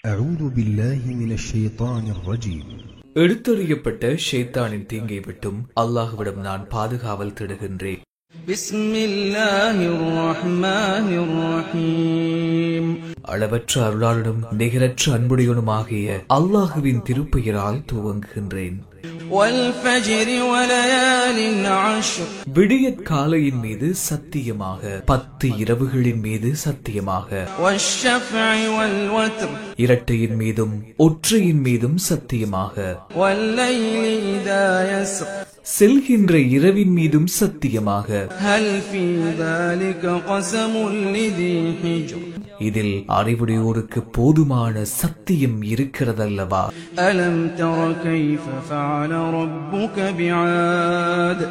أعوذ بالله من الشيطان الرجيم. எடுத்தறியப்பட்ட ஷைத்தானின் தீங்கை விட்டும் அல்லாஹ்விடம் நான் பாதுகாவல் தேடுகின்றேன். பிஸ்மில்லாஹிர் ரஹ்மானிர் ரஹீம். அளவற்ற அருளாளனும் நிகரற்ற அன்புடையவனுமாகிய அல்லாஹுவின் திருப்பெயரால் துவங்குகின்றேன். வல் ஃபஜ்ரி வலயாலின் அஷ்ர். விடியற் காலையின் மீது சத்தியமாக, 10 இரவுகளின் மீது சத்தியமாக, வஷ்ஷஃப்இ வல் வத்ர். இரட்டையின் மீதும் ஒற்றையின் மீதும் சத்தியமாக, வல்லைலி இதா யஸ்ர். செல்கின்ற இரவின் மீதும் சத்தியமாக. ஹல் ஃபீ ذلك قسم لذي حجر. இதில் அறிவுடையோருக்கு போதுமான சத்தியம் இருக்கிறதல்லவா? அலம் தர கைஃப ஃபஅல ரப்புக பிஆத்.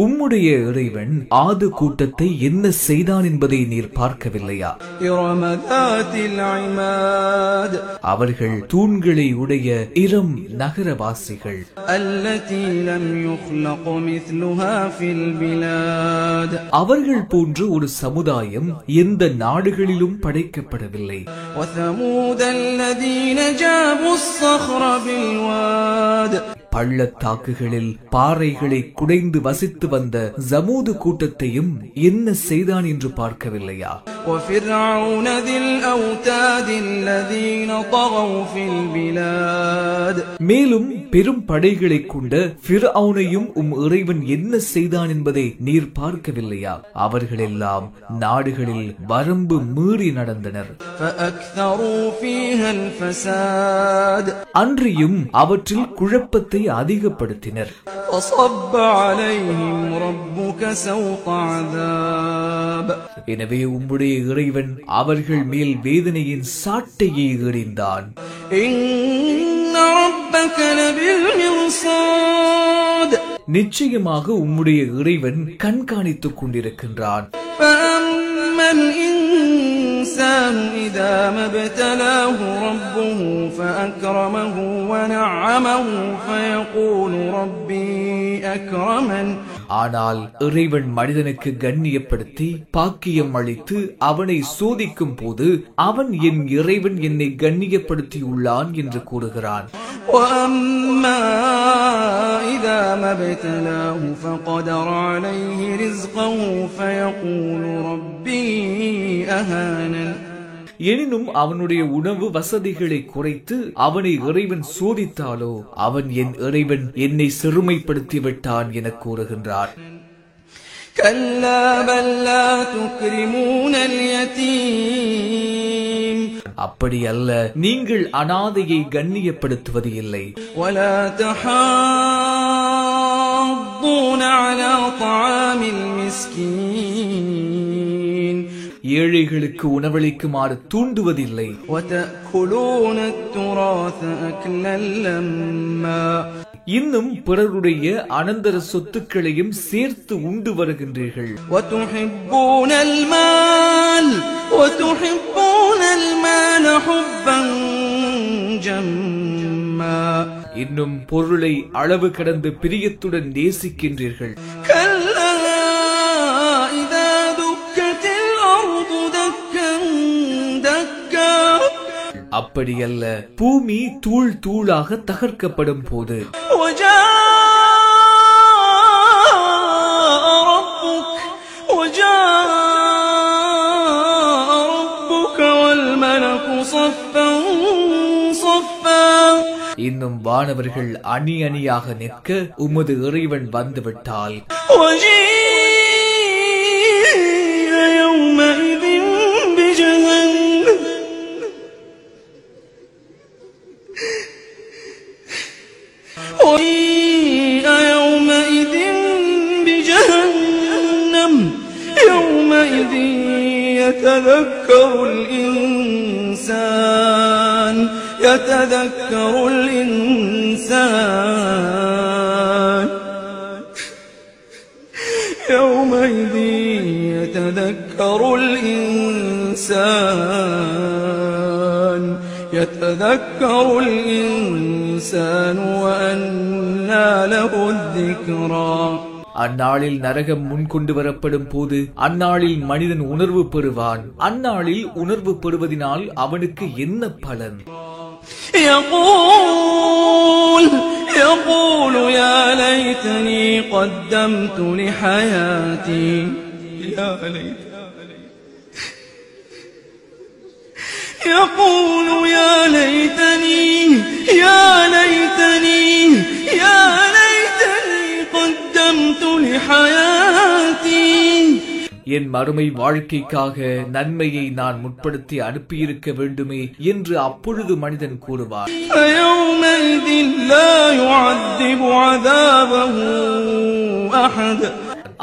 உம்முடைய இறைவன் ஆது கூட்டத்தை என்ன செய்தான் என்பதை நீர் பார்க்கவில்லையா? இர்ம தாத்தில் இமாத். அவர்கள் தூண்களை உடைய இரம் நகரவாசிகள். அல்லதி லம் யுக்லக் மிஸ்லுஹா ஃபில் பிலாத். அவர்கள் போன்ற ஒரு சமுதாயம் எந்த நாடுகளிலும் படைக்கப்படவில்லை. வஸமூத அல்லதீன ஜாபுஸ் ஸஹ்ர பில் வாத். பள்ளத்தாக்குகளில் பாறைகளை குடைந்து வசித்து வந்த ஜமூது கூட்டத்தையும் என்ன செய்தான் என்று பார்க்கவில்லையா? وفرعون ذي الأوتاد الذين طغوا في البلاد. மேலும் பெரும் படைகளை கொண்ட ஃபிர்அவுனையும் இறைவன் என்ன செய்தான் என்பதை நீர் பார்க்கவில்லையா? அவர்களெல்லாம் நாடுகளில் வரம்பு மீறி நடந்தனர். فأكثروا فيها الفساد. அன்றியும் அவற்றில் குழப்பத்தை அதிகப்படுத்தினர். فصب عليهم ربك سوط عذاب. எனவே உம்முடைய இறைவன் அவர்கள் மேல் வேதனையின் சாட்டையை எறிந்தான். إن ربك لبالمرصاد. நிச்சயமாக உம்முடைய இறைவன் கண்காணித்துக் கொண்டிருக்கின்றான். فأما الإنسان إذا ما ابتلاه ربه فأكرمه ونعمه فيقول ربي أكرمن. ஆனால் இறைவன் மனிதனுக்கு கண்ணியப்படுத்தி பாக்கியம் அளித்து அவனை சோதிக்கும் போது அவன் என் இறைவன் என்னை கண்ணியப்படுத்தி உள்ளான் என்று கூறுகிறான். وأما إذا ما ابتلاه فقدر عليه رزقه فيقول ربي أهانن. எனினும் அவனுடைய உணவு வசதிகளை குறைத்து அவனை இறைவன் சோதித்தாலோ அவன் என் இறைவன் என்னை சிறுமைப்படுத்தி விட்டான் என கூறுகின்றார். كلا بل لا تكرمون اليتيم. அப்படி அல்ல, நீங்கள் அனாதையை கண்ணியப்படுத்துவது இல்லை. ولا تحاضون على طعام المسكين. ஏழைகளுக்கு உணவளிக்குமாறு தூண்டுவதில்லை. وتأكلون التراث أكلا لما. இன்னும் பிறருடைய அனந்தர சொத்துக்களையும் சேர்த்து உண்டு வருகின்றீர்கள். وتحبون المال حبا جما. இன்னும் பொருளை அளவு கடந்து பிரியத்துடன் நேசிக்கின்றீர்கள். كلا إذا دكت الأرض دكا دكا. அப்படியல்ல, பூமி தூள் தூளாக தகர்க்கப்படும் போது. وجاء ربك والملك صفا صفا. இன்னும் வானவர்கள் அணி அணியாக நிற்க உமது இறைவன் வந்துவிட்டால். وجيء يومئذ بجهنم. وجيء يومئذ بجهنم. يومئذ يتذكر الإنسان. يومئذ يتذكر الإنسان وأنى له الذكرى. அந்நாளில் நரகம் முன்கொண்டு வரப்படும் போது அந்நாளில் மனிதன் உணர்வு பெறுவான். அந்நாளில் உணர்வு பெறுவதனால் அவனுக்கு என்ன பலன்? يقول يا ليتني قدمت لحياتي يقول يا ليتني قدمت لحياتي. என் மறுமை வாழ்க்கைக்காக நன்மையை நான் முற்படுத்தி அனுப்பியிருக்க வேண்டுமே என்று அப்பொழுது மனிதன் கூறுவார். فيومئذ لا يعذب عذابه أحد.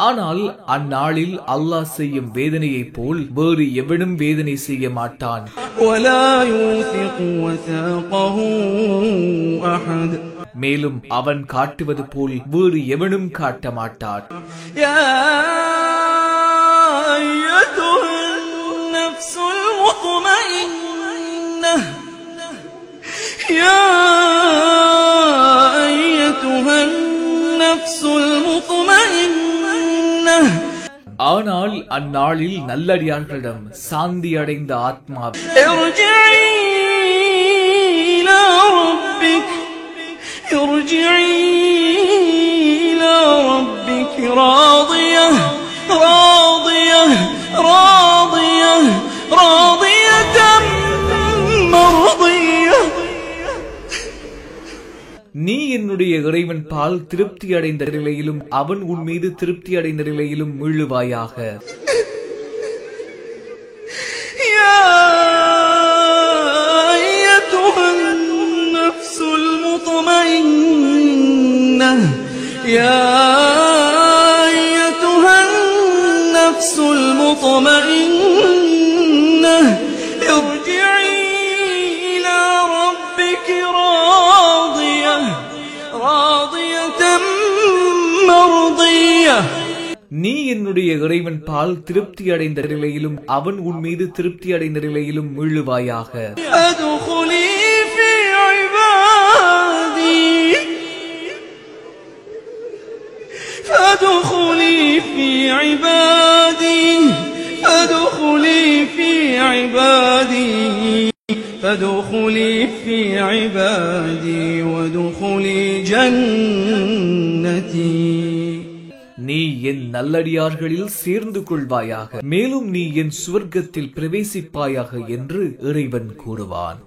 ஆனால் அந்நாளில் அல்லாஹ் செய்யும் வேதனையைப் போல் வேறு எவனும் வேதனை செய்ய மாட்டான். ولا يوثق وثاقه أحد. மேலும் அவன் காட்டுவது போல் வேறு எவனும் காட்ட மாட்டான். يا أيتها النفس المطمئنة يا أيتها النفس المطمئنة. ஆனால் அந்நாளில் நல்லடியார்களிடம் சாந்தி அடைந்த ஆத்மா ارجعي إلى ربك راضية مرضية. நீ என்னுடைய இறைவன் பால் திருப்தி அடைந்த நிலையிலும் அவன் உன் மீது திருப்தி அடைந்த நிலையிலும் மீளுவாயாக. يا أيتها النفس المطمئنة ارجعي إلى ربك راضية مرضية. நீ என்னுடைய இறைவன் பால் திருப்தி அடைந்த நிலையிலும் அவன் உன் மீது திருப்தி அடைந்த நிலையிலும் மீளுவாயாக. فادخلي في عبادي وادخلي جنتي. நீ என் நல்லடியார்களில் சேர்ந்து கொள்வாயாக, மேலும் நீ என் சுவர்க்கத்தில் பிரவேசிப்பாயாக என்று இறைவன் கூறுவான்.